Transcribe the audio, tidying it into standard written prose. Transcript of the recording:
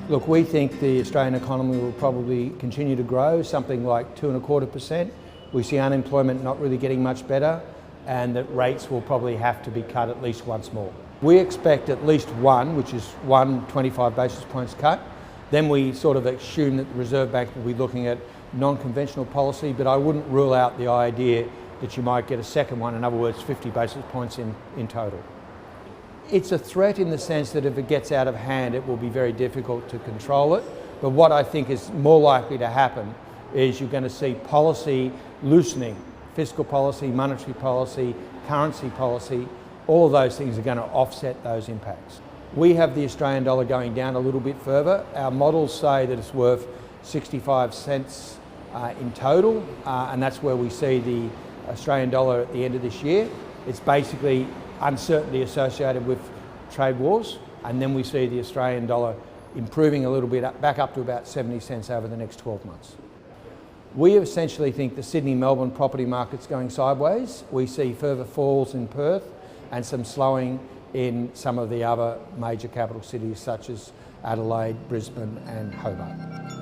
Look, we think the Australian economy will probably continue to grow, something like 2.25%. We see unemployment not really getting much better, and that rates will probably have to be cut at least once more. We expect at least one, which is 25 basis points cut. Then we sort of assume that the Reserve Bank will be looking at non-conventional policy, but I wouldn't rule out the idea that you might get a second one, in other words, 50 basis points in total. It's a threat in the sense that if it gets out of hand, it will be very difficult to control it. But what I think is more likely to happen is you're going to see policy loosening, fiscal policy, monetary policy, currency policy. All of those things are going to offset those impacts. We have the Australian dollar going down a little bit further. Our models say that it's worth 65 cents in total, and that's where we see the Australian dollar at the end of this year. It's basically uncertainty associated with trade wars, and then we see the Australian dollar improving a little bit back up to about 70 cents over the next 12 months. We essentially think the Sydney-Melbourne property market's going sideways. We see further falls in Perth and some slowing in some of the other major capital cities such as Adelaide, Brisbane and Hobart.